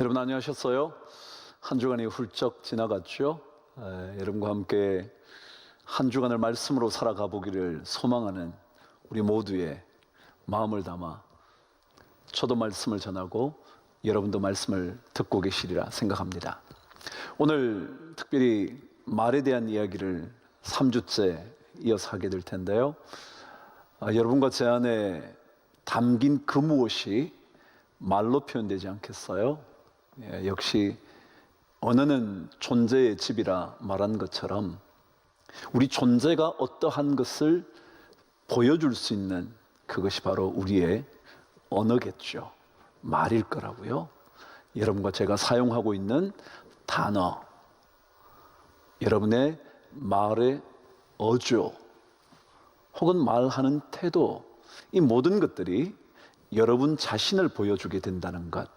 여러분 안녕하셨어요? 한 주간이 훌쩍 지나갔죠? 여러분과 함께 한 주간을 말씀으로 살아가 보기를 소망하는 우리 모두의 마음을 담아 저도 말씀을 전하고 여러분도 말씀을 듣고 계시리라 생각합니다. 오늘 특별히 말에 대한 이야기를 3주째 이어서 하게 될 텐데요. 여러분과 제 안에 담긴 그 무엇이 말로 표현되지 않겠어요? 역시 언어는 존재의 집이라 말한 것처럼 우리 존재가 어떠한 것을 보여줄 수 있는 그것이 바로 우리의 언어겠죠. 말일 거라고요. 여러분과 제가 사용하고 있는 단어, 여러분의 말의 어조 혹은 말하는 태도, 이 모든 것들이 여러분 자신을 보여주게 된다는 것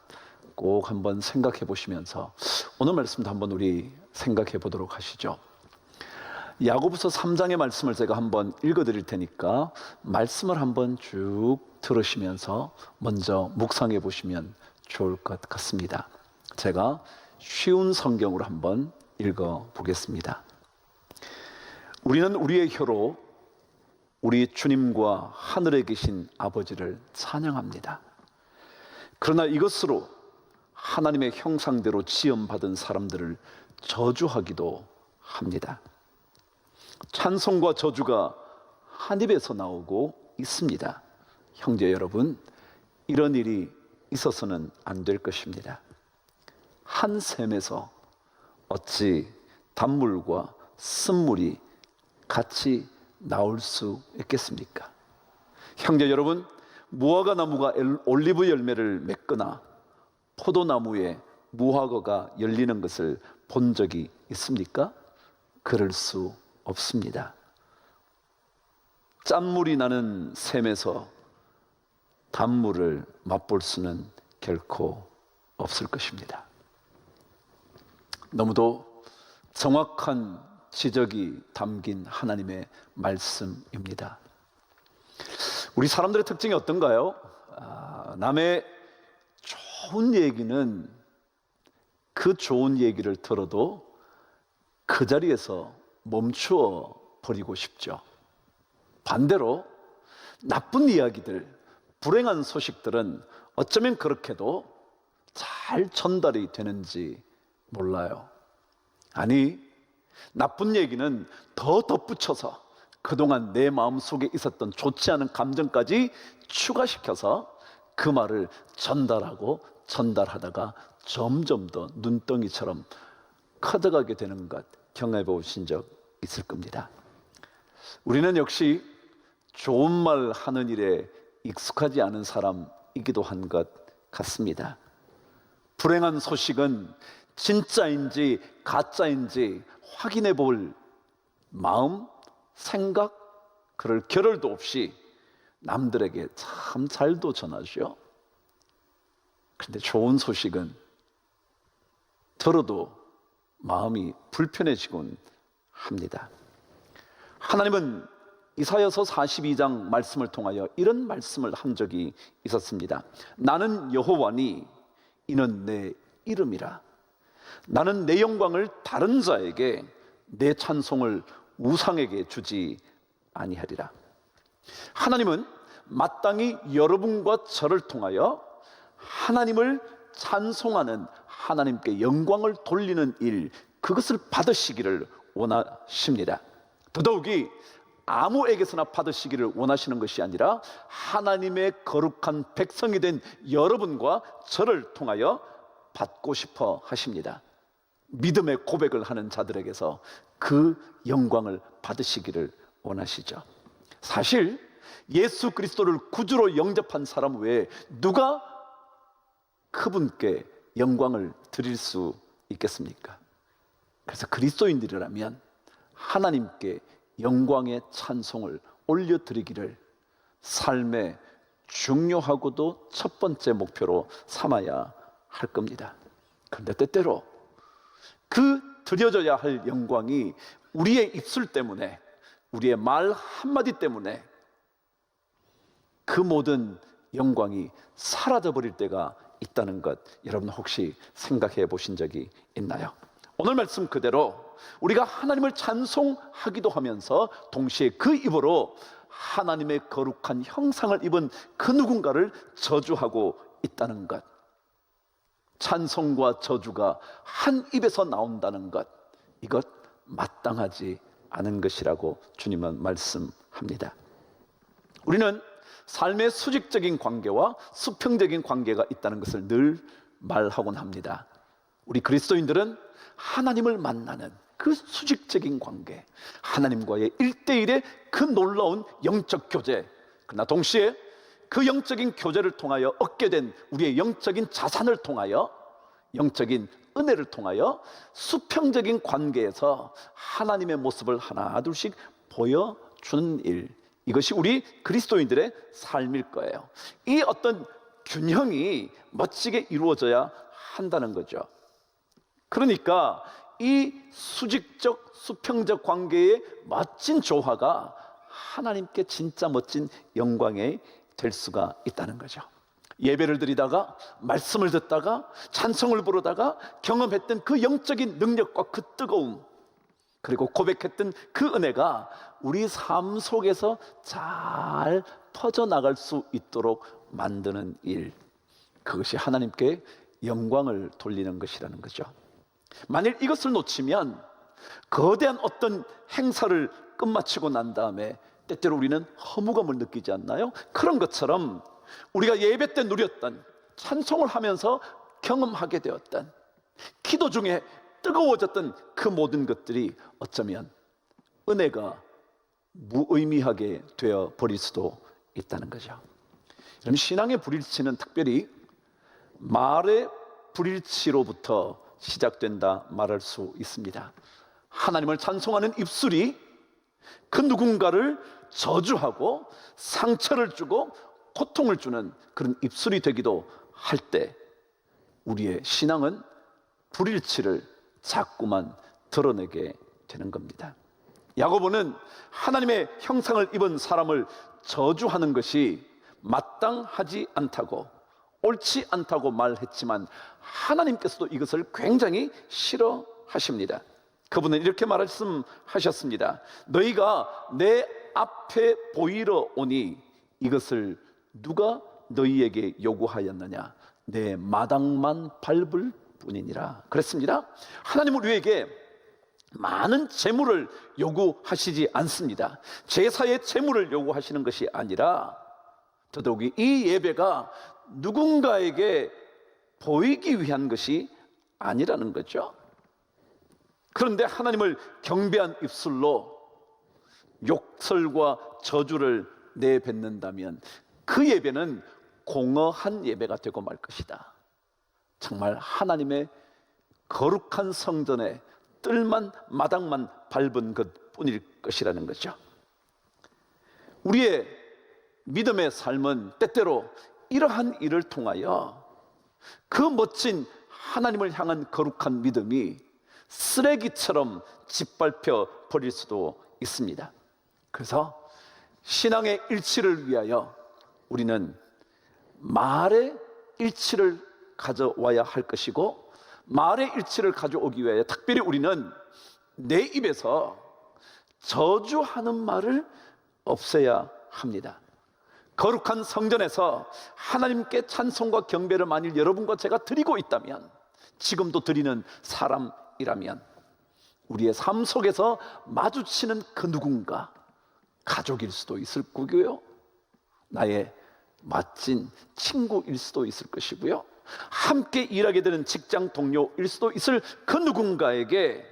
꼭 한번 생각해 보시면서 오늘 말씀도 한번 우리 생각해 보도록 하시죠. 야고보서 3장의 말씀을 제가 한번 읽어 드릴 테니까 말씀을 한번 쭉 들으시면서 먼저 묵상해 보시면 좋을 것 같습니다. 제가 쉬운 성경으로 한번 읽어 보겠습니다. 우리는 우리의 혀로 우리 주님과 하늘에 계신 아버지를 찬양합니다. 그러나 이것으로 하나님의 형상대로 지음받은 사람들을 저주하기도 합니다. 찬송과 저주가 한 입에서 나오고 있습니다. 형제 여러분, 이런 일이 있어서는 안 될 것입니다. 한 샘에서 어찌 단물과 쓴물이 같이 나올 수 있겠습니까? 형제 여러분, 무화과 나무가 올리브 열매를 맺거나 포도나무에 무화과가 열리는 것을 본 적이 있습니까? 그럴 수 없습니다. 짠물이 나는 샘에서 단물을 맛볼 수는 결코 없을 것입니다. 너무도 정확한 지적이 담긴 하나님의 말씀입니다. 우리 사람들의 특징이 어떤가요? 남의 좋은 얘기는 그 좋은 얘기를 들어도 그 자리에서 멈추어 버리고 싶죠. 반대로 나쁜 이야기들, 불행한 소식들은 어쩌면 그렇게도 잘 전달이 되는지 몰라요. 아니, 나쁜 얘기는 더 덧붙여서 그동안 내 마음속에 있었던 좋지 않은 감정까지 추가시켜서 그 말을 전달하다가 점점 더 눈덩이처럼 커져가게 되는 것 경험해 보신 적 있을 겁니다. 우리는 역시 좋은 말 하는 일에 익숙하지 않은 사람이기도 한 것 같습니다. 불행한 소식은 진짜인지 가짜인지 확인해 볼 마음, 생각, 그럴 겨를도 없이 남들에게 참 잘도 전하죠. 그런데 좋은 소식은 들어도 마음이 불편해지곤 합니다. 하나님은 이사야서 42장 말씀을 통하여 이런 말씀을 한 적이 있었습니다. 나는 여호와니 이는 내 이름이라. 나는 내 영광을 다른 자에게, 내 찬송을 우상에게 주지 아니하리라. 하나님은 마땅히 여러분과 저를 통하여 하나님을 찬송하는, 하나님께 영광을 돌리는 일, 그것을 받으시기를 원하십니다. 더더욱이 아무에게서나 받으시기를 원하시는 것이 아니라 하나님의 거룩한 백성이 된 여러분과 저를 통하여 받고 싶어 하십니다. 믿음의 고백을 하는 자들에게서 그 영광을 받으시기를 원하시죠. 사실 예수 그리스도를 구주로 영접한 사람 외에 누가 그분께 영광을 드릴 수 있겠습니까? 그래서 그리스도인들이라면 하나님께 영광의 찬송을 올려드리기를 삶의 중요하고도 첫 번째 목표로 삼아야 할 겁니다. 그런데 때때로 그 드려져야 할 영광이 우리의 입술 때문에, 우리의 말 한마디 때문에 그 모든 영광이 사라져버릴 때가 있다는 것, 여러분 혹시 생각해 보신 적이 있나요? 오늘 말씀 그대로 우리가 하나님을 찬송하기도 하면서 동시에 그 입으로 하나님의 거룩한 형상을 입은 그 누군가를 저주하고 있다는 것, 찬송과 저주가 한 입에서 나온다는 것, 이것 마땅하지 않은 것이라고 주님은 말씀합니다. 우리는 삶의 수직적인 관계와 수평적인 관계가 있다는 것을 늘 말하곤 합니다. 우리 그리스도인들은 하나님을 만나는 그 수직적인 관계, 하나님과의 1대1의 그 놀라운 영적 교제, 그러나 동시에 그 영적인 교제를 통하여 얻게 된 우리의 영적인 자산을 통하여, 영적인 은혜를 통하여 수평적인 관계에서 하나님의 모습을 하나 둘씩 보여주는 일, 이것이 우리 그리스도인들의 삶일 거예요. 이 어떤 균형이 멋지게 이루어져야 한다는 거죠. 그러니까 이 수직적 수평적 관계의 멋진 조화가 하나님께 진짜 멋진 영광이 될 수가 있다는 거죠. 예배를 드리다가, 말씀을 듣다가, 찬송을 부르다가 경험했던 그 영적인 능력과 그 뜨거움, 그리고 고백했던 그 은혜가 우리 삶 속에서 잘 퍼져나갈 수 있도록 만드는 일, 그것이 하나님께 영광을 돌리는 것이라는 거죠. 만일 이것을 놓치면 거대한 어떤 행사를 끝마치고 난 다음에 때때로 우리는 허무감을 느끼지 않나요? 그런 것처럼 우리가 예배 때 누렸던, 찬송을 하면서 경험하게 되었던, 기도 중에 뜨거워졌던 그 모든 것들이 어쩌면 은혜가 무의미하게 되어 버릴 수도 있다는 거죠. 그럼 신앙의 불일치는 특별히 말의 불일치로부터 시작된다 말할 수 있습니다. 하나님을 찬송하는 입술이 그 누군가를 저주하고 상처를 주고 고통을 주는 그런 입술이 되기도 할 때 우리의 신앙은 불일치를 자꾸만 드러내게 되는 겁니다. 야고보는 하나님의 형상을 입은 사람을 저주하는 것이 마땅하지 않다고, 옳지 않다고 말했지만 하나님께서도 이것을 굉장히 싫어하십니다. 그분은 이렇게 말씀하셨습니다. 너희가 내 앞에 보이러 오니 이것을 누가 너희에게 요구하였느냐? 내 마당만 밟을 뿐이니라 그랬습니다. 하나님은 우리에게 많은 재물을 요구하시지 않습니다. 제사의 재물을 요구하시는 것이 아니라 더더욱이 이 예배가 누군가에게 보이기 위한 것이 아니라는 거죠. 그런데 하나님을 경배한 입술로 욕설과 저주를 내뱉는다면 그 예배는 공허한 예배가 되고 말 것이다. 정말 하나님의 거룩한 성전에 뜰만 마당만 밟은 것뿐일 것이라는 거죠. 우리의 믿음의 삶은 때때로 이러한 일을 통하여 그 멋진 하나님을 향한 거룩한 믿음이 쓰레기처럼 짓밟혀 버릴 수도 있습니다. 그래서 신앙의 일치를 위하여 우리는 말의 일치를 가져와야 할 것이고, 말의 일치를 가져오기 위하여 특별히 우리는 내 입에서 저주하는 말을 없애야 합니다. 거룩한 성전에서 하나님께 찬송과 경배를 만일 여러분과 제가 드리고 있다면, 지금도 드리는 사람이라면 우리의 삶 속에서 마주치는 그 누군가, 가족일 수도 있을 거고요, 나의 멋진 친구일 수도 있을 것이고요, 함께 일하게 되는 직장 동료일 수도 있을 그 누군가에게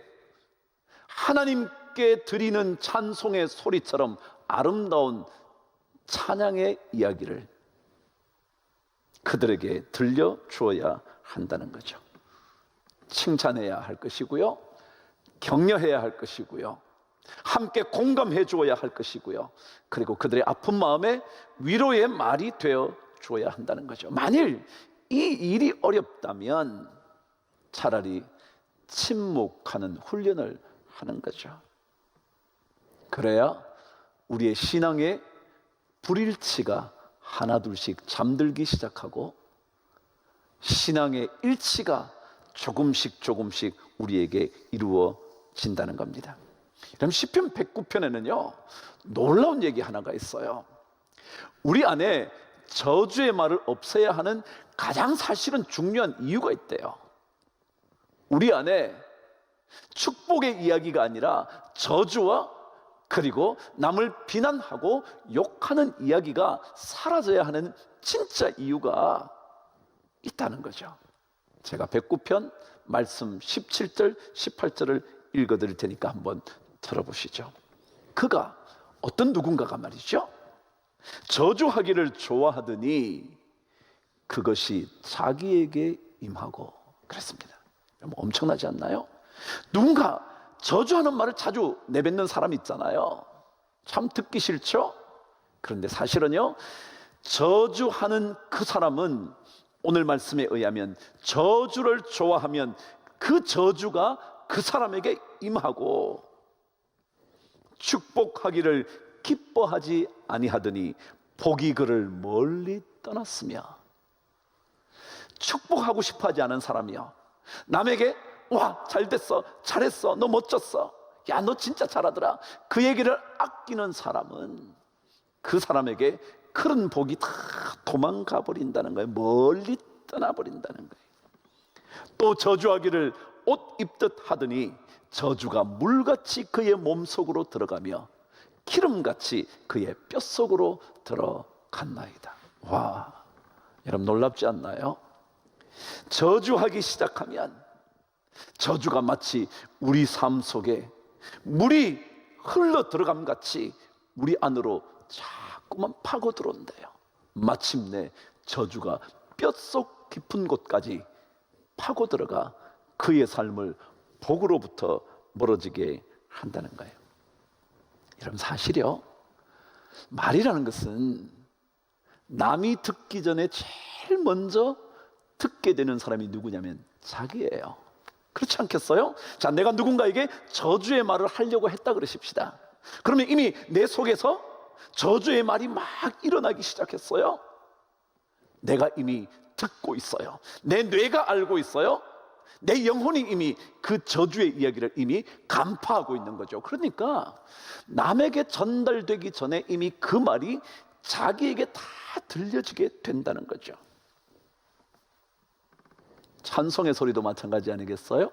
하나님께 드리는 찬송의 소리처럼 아름다운 찬양의 이야기를 그들에게 들려주어야 한다는 거죠. 칭찬해야 할 것이고요, 격려해야 할 것이고요, 함께 공감해 주어야 할 것이고요, 그리고 그들의 아픈 마음에 위로의 말이 되어 주어야 한다는 거죠. 만일 이 일이 어렵다면 차라리 침묵하는 훈련을 하는 거죠. 그래야 우리의 신앙의 불일치가 하나둘씩 잠들기 시작하고 신앙의 일치가 조금씩 우리에게 이루어진다는 겁니다. 그럼 시편 109편에는요 놀라운 얘기 하나가 있어요. 우리 안에 저주의 말을 없애야 하는 가장 사실은 중요한 이유가 있대요. 우리 안에 축복의 이야기가 아니라 저주와 그리고 남을 비난하고 욕하는 이야기가 사라져야 하는 진짜 이유가 있다는 거죠. 제가 109편 말씀 17절 18절을 읽어드릴 테니까 한번 들어보시죠. 그가 어떤 누군가가 말이죠, 저주하기를 좋아하더니 그것이 자기에게 임하고 그랬습니다. 엄청나지 않나요? 누군가 저주하는 말을 자주 내뱉는 사람이 있잖아요. 참 듣기 싫죠? 그런데 사실은요, 저주하는 그 사람은 오늘 말씀에 의하면 저주를 좋아하면 그 저주가 그 사람에게 임하고, 축복하기를 기뻐하지 아니하더니 복이 그를 멀리 떠났으며, 축복하고 싶어하지 않은 사람이요, 남에게 와 잘됐어, 잘했어, 너 멋졌어, 야 너 진짜 잘하더라, 그 얘기를 아끼는 사람은 그 사람에게 그런 복이 다 도망가 버린다는 거예요. 멀리 떠나버린다는 거예요. 또 저주하기를 옷 입듯 하더니 저주가 물같이 그의 몸속으로 들어가며 기름같이 그의 뼛속으로 들어갔나이다. 와, 여러분 놀랍지 않나요? 저주하기 시작하면 저주가 마치 우리 삶 속에 물이 흘러 들어감 같이 우리 안으로 자꾸만 파고 들어온대요. 마침내 저주가 뼛속 깊은 곳까지 파고 들어가 그의 삶을 복으로부터 멀어지게 한다는 거예요. 여러분 사실이요, 말이라는 것은 남이 듣기 전에 제일 먼저 듣게 되는 사람이 누구냐면 자기예요. 그렇지 않겠어요? 자, 내가 누군가에게 저주의 말을 하려고 했다 그러십시다. 그러면 이미 내 속에서 저주의 말이 막 일어나기 시작했어요. 내가 이미 듣고 있어요. 내 뇌가 알고 있어요. 내 영혼이 이미 그 저주의 이야기를 이미 간파하고 있는 거죠. 그러니까 남에게 전달되기 전에 이미 그 말이 자기에게 다 들려지게 된다는 거죠. 찬송의 소리도 마찬가지 아니겠어요?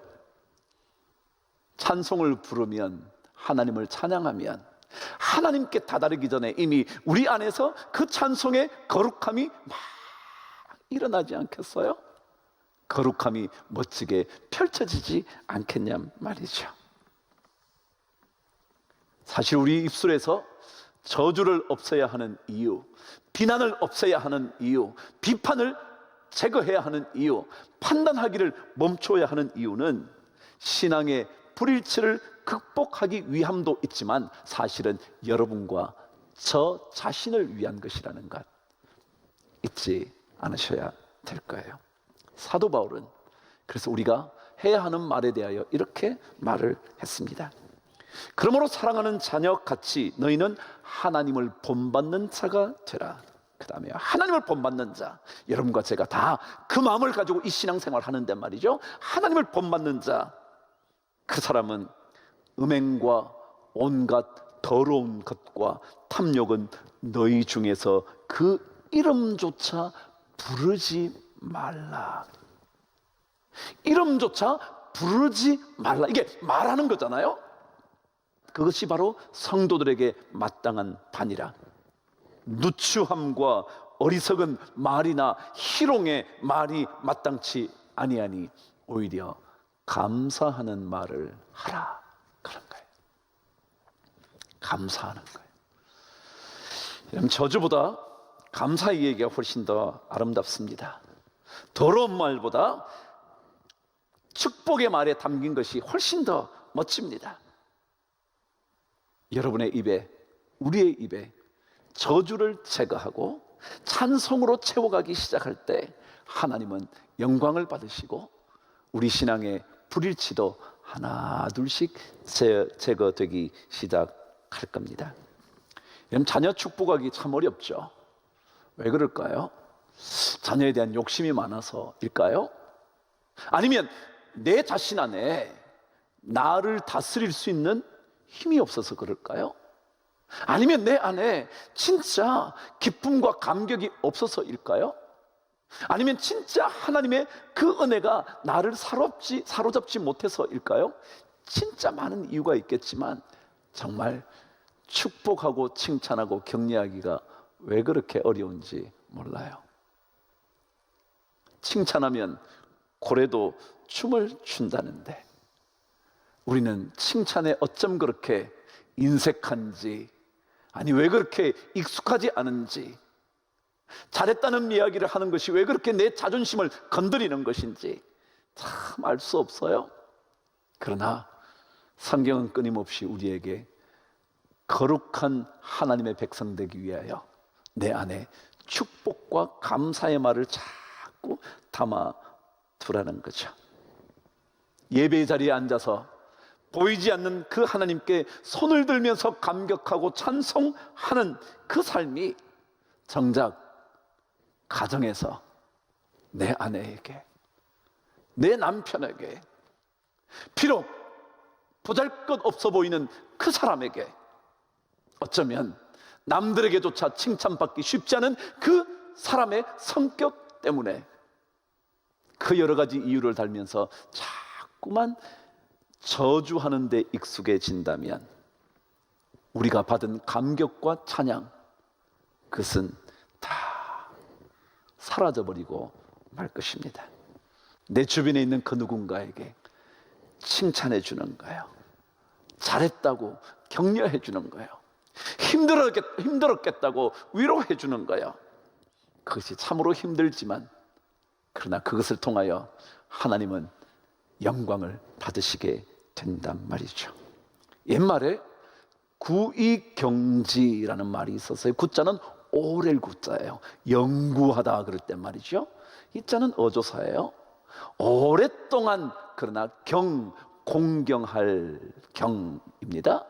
찬송을 부르면, 하나님을 찬양하면 하나님께 다다르기 전에 이미 우리 안에서 그 찬송의 거룩함이 막 일어나지 않겠어요? 거룩함이 멋지게 펼쳐지지 않겠냐 말이죠. 사실 우리 입술에서 저주를 없애야 하는 이유, 비난을 없애야 하는 이유, 비판을 제거해야 하는 이유, 판단하기를 멈춰야 하는 이유는 신앙의 불일치를 극복하기 위함도 있지만 사실은 여러분과 저 자신을 위한 것이라는 것 잊지 않으셔야 될 거예요. 사도 바울은 그래서 우리가 해야 하는 말에 대하여 이렇게 말을 했습니다. 그러므로 사랑하는 자녀같이 너희는 하나님을 본받는 자가 되라. 그 다음에 하나님을 본받는 자, 여러분과 제가 다 그 마음을 가지고 이 신앙생활 하는데 말이죠, 하나님을 본받는 자, 그 사람은 음행과 온갖 더러운 것과 탐욕은 너희 중에서 그 이름조차 부르지 말라. 이름조차 부르지 말라. 이게 말하는 거잖아요. 그것이 바로 성도들에게 마땅한 반이라. 누추함과 어리석은 말이나 희롱의 말이 마땅치 아니하니 오히려 감사하는 말을 하라. 그런 거예요. 감사하는 거예요. 여러분, 저주보다 감사의 얘기가 훨씬 더 아름답습니다. 더러운 말보다 축복의 말에 담긴 것이 훨씬 더 멋집니다. 여러분의 입에, 우리의 입에 저주를 제거하고 찬송으로 채워가기 시작할 때 하나님은 영광을 받으시고 우리 신앙의 불일치도 하나 둘씩 제거되기 시작할 겁니다. 여러분, 자녀 축복하기 참 어렵죠. 왜 그럴까요? 자녀에 대한 욕심이 많아서일까요? 아니면 내 자신 안에 나를 다스릴 수 있는 힘이 없어서 그럴까요? 아니면 내 안에 진짜 기쁨과 감격이 없어서일까요? 아니면 진짜 하나님의 그 은혜가 나를 사로잡지 못해서일까요? 진짜 많은 이유가 있겠지만 정말 축복하고 칭찬하고 격려하기가 왜 그렇게 어려운지 몰라요. 칭찬하면 고래도 춤을 춘다는데 우리는 칭찬에 어쩜 그렇게 인색한지, 아니 왜 그렇게 익숙하지 않은지, 잘했다는 이야기를 하는 것이 왜 그렇게 내 자존심을 건드리는 것인지 참 알 수 없어요. 그러나 성경은 끊임없이 우리에게 거룩한 하나님의 백성 되기 위하여 내 안에 축복과 감사의 말을 자꾸 담아 두라는 거죠. 예배의 자리에 앉아서 보이지 않는 그 하나님께 손을 들면서 감격하고 찬송하는 그 삶이 정작 가정에서 내 아내에게, 내 남편에게, 비록 보잘것없어 보이는 그 사람에게, 어쩌면 남들에게조차 칭찬받기 쉽지 않은 그 사람의 성격 때문에 그 여러 가지 이유를 달면서 자꾸만 저주하는 데 익숙해진다면 우리가 받은 감격과 찬양, 그것은 다 사라져버리고 말 것입니다. 내 주변에 있는 그 누군가에게 칭찬해 주는 거예요. 잘했다고 격려해 주는 거예요. 힘들었겠다고 위로해 주는 거예요. 그것이 참으로 힘들지만, 그러나 그것을 통하여 하나님은 영광을 받으시게 된단 말이죠. 옛말에 구이경지라는 말이 있었어요. 구자는 오렐 구자예요. 연구하다 그럴 때 말이죠. 이 자는 어조사예요. 오랫동안, 그러나 공경할 경입니다.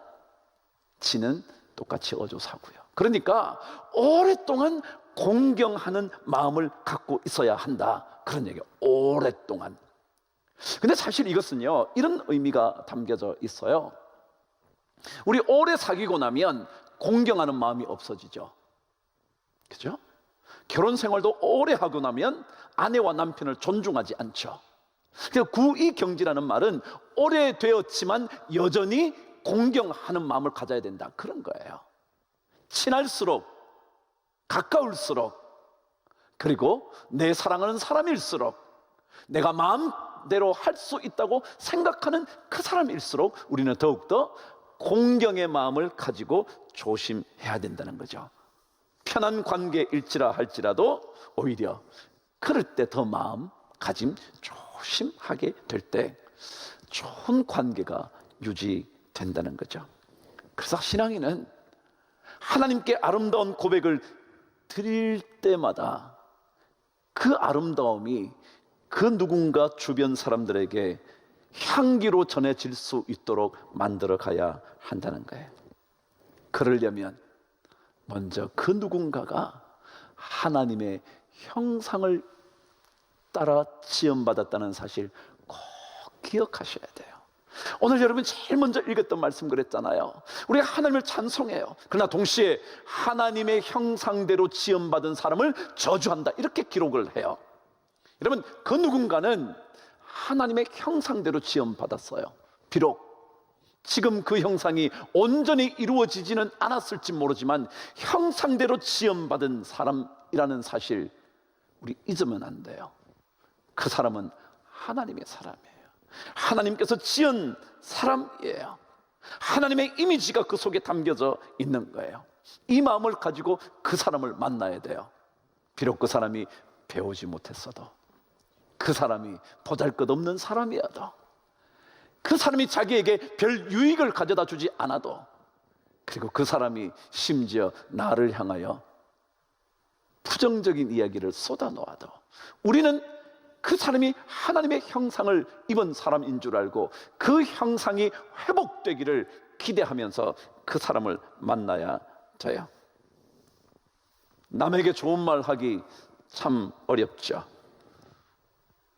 지는 똑같이 어조사고요. 그러니까 오랫동안 공경하는 마음을 갖고 있어야 한다, 그런 얘기예요. 오랫동안. 근데 사실 이것은요, 이런 의미가 담겨져 있어요. 우리 오래 사귀고 나면 공경하는 마음이 없어지죠. 그죠? 결혼 생활도 오래 하고 나면 아내와 남편을 존중하지 않죠. 그래서 구이경지라는 말은 오래되었지만 여전히 공경하는 마음을 가져야 된다, 그런 거예요. 친할수록, 가까울수록, 그리고 내 사랑하는 사람일수록, 내가 마음대로 할 수 있다고 생각하는 그 사람일수록 우리는 더욱더 공경의 마음을 가지고 조심해야 된다는 거죠. 편한 관계일지라 할지라도 오히려 그럴 때 더 마음가짐 조심하게 될 때 좋은 관계가 유지된다는 거죠. 그래서 신앙인은 하나님께 아름다운 고백을 드릴 때마다 그 아름다움이 그 누군가 주변 사람들에게 향기로 전해질 수 있도록 만들어 가야 한다는 거예요. 그러려면 먼저 그 누군가가 하나님의 형상을 따라 지음받았다는 사실 꼭 기억하셔야 돼요. 오늘 여러분 제일 먼저 읽었던 말씀 그랬잖아요. 우리가 하나님을 찬송해요. 그러나 동시에 하나님의 형상대로 지음받은 사람을 저주한다, 이렇게 기록을 해요. 여러분, 그 누군가는 하나님의 형상대로 지음받았어요. 비록 지금 그 형상이 온전히 이루어지지는 않았을지 모르지만 형상대로 지음받은 사람이라는 사실 우리 잊으면 안 돼요. 그 사람은 하나님의 사람이에요. 하나님께서 지은 사람이에요. 하나님의 이미지가 그 속에 담겨져 있는 거예요. 이 마음을 가지고 그 사람을 만나야 돼요. 비록 그 사람이 배우지 못했어도, 그 사람이 보잘것없는 사람이어도, 그 사람이 자기에게 별 유익을 가져다 주지 않아도, 그리고 그 사람이 심지어 나를 향하여 부정적인 이야기를 쏟아놓아도 우리는 그 사람이 하나님의 형상을 입은 사람인 줄 알고 그 형상이 회복되기를 기대하면서 그 사람을 만나야 돼요. 남에게 좋은 말 하기 참 어렵죠.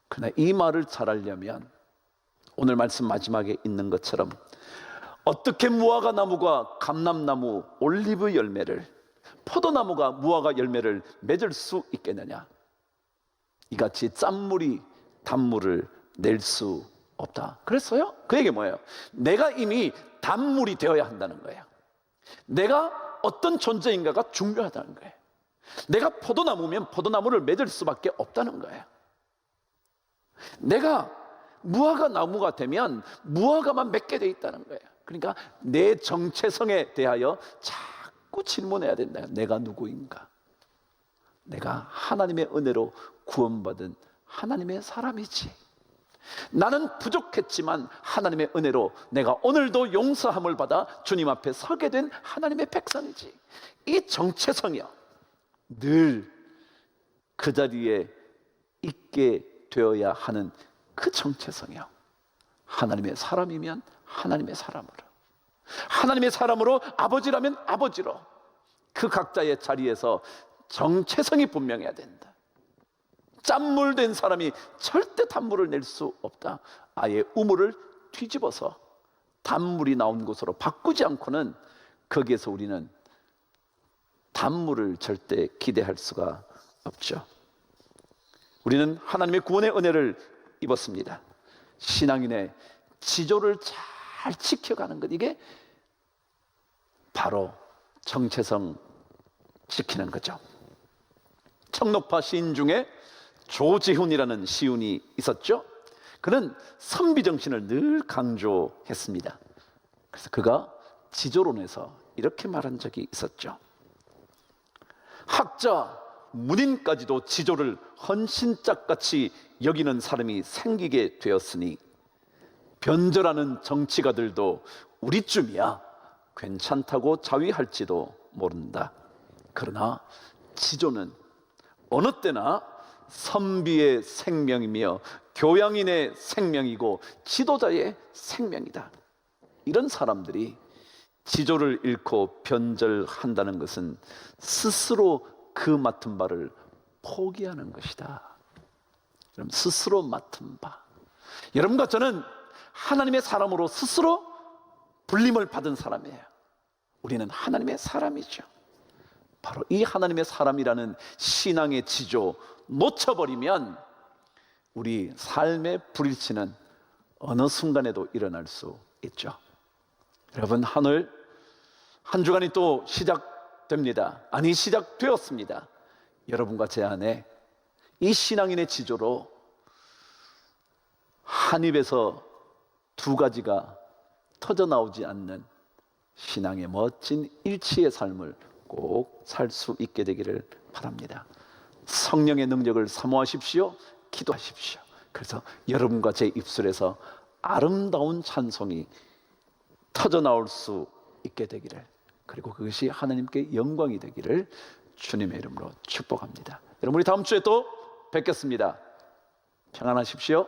그러나 이 말을 잘하려면 오늘 말씀 마지막에 있는 것처럼 어떻게 무화과 나무가 감람나무, 올리브 열매를, 포도나무가 무화과 열매를 맺을 수 있겠느냐? 이같이 짠물이 단물을 낼 수 없다. 그랬어요? 그 얘기 뭐예요? 내가 이미 단물이 되어야 한다는 거예요. 내가 어떤 존재인가가 중요하다는 거예요. 내가 포도나무면 포도나무를 맺을 수밖에 없다는 거예요. 내가 무화과 나무가 되면 무화과만 맺게 돼 있다는 거예요. 그러니까 내 정체성에 대하여 자꾸 질문해야 된다. 내가 누구인가? 내가 하나님의 은혜로 구원받은 하나님의 사람이지. 나는 부족했지만 하나님의 은혜로 내가 오늘도 용서함을 받아 주님 앞에 서게 된 하나님의 백성이지. 이 정체성이요, 늘 그 자리에 있게 되어야 하는 그 정체성이요, 하나님의 사람이면 하나님의 사람으로, 하나님의 사람으로, 아버지라면 아버지로, 그 각자의 자리에서 정체성이 분명해야 된다. 짠물된 사람이 절대 단물을 낼 수 없다. 아예 우물을 뒤집어서 단물이 나온 곳으로 바꾸지 않고는 거기에서 우리는 단물을 절대 기대할 수가 없죠. 우리는 하나님의 구원의 은혜를 입었습니다. 신앙인의 지조를 잘 지켜가는 것, 이게 바로 정체성 지키는 거죠. 청록파 시인 중에 조지훈이라는 시인이 있었죠. 그는 선비정신을 늘 강조했습니다. 그래서 그가 지조론에서 이렇게 말한 적이 있었죠. 학자, 문인까지도 지조를 헌신짝같이 여기는 사람이 생기게 되었으니 변절하는 정치가들도 우리쯤이야 괜찮다고 자위할지도 모른다. 그러나 지조는 어느 때나 선비의 생명이며 교양인의 생명이고 지도자의 생명이다. 이런 사람들이 지조를 잃고 변절한다는 것은 스스로 그 맡은 바를 포기하는 것이다. 여러분, 스스로 맡은 바, 여러분과 저는 하나님의 사람으로 스스로 불림을 받은 사람이에요. 우리는 하나님의 사람이죠. 바로 이 하나님의 사람이라는 신앙의 지조 놓쳐버리면 우리 삶의 불일치는 어느 순간에도 일어날 수 있죠. 여러분, 한 주간이 또 시작됩니다. 아니, 시작되었습니다. 여러분과 제 안에 이 신앙인의 지조로 한 입에서 두 가지가 터져나오지 않는 신앙의 멋진 일치의 삶을 꼭 살 수 있게 되기를 바랍니다. 성령의 능력을 사모하십시오. 기도하십시오. 그래서 여러분과 제 입술에서 아름다운 찬송이 터져나올 수 있게 되기를, 그리고 그것이 하나님께 영광이 되기를 주님의 이름으로 축복합니다. 여러분, 우리 다음 주에 또 뵙겠습니다. 평안하십시오.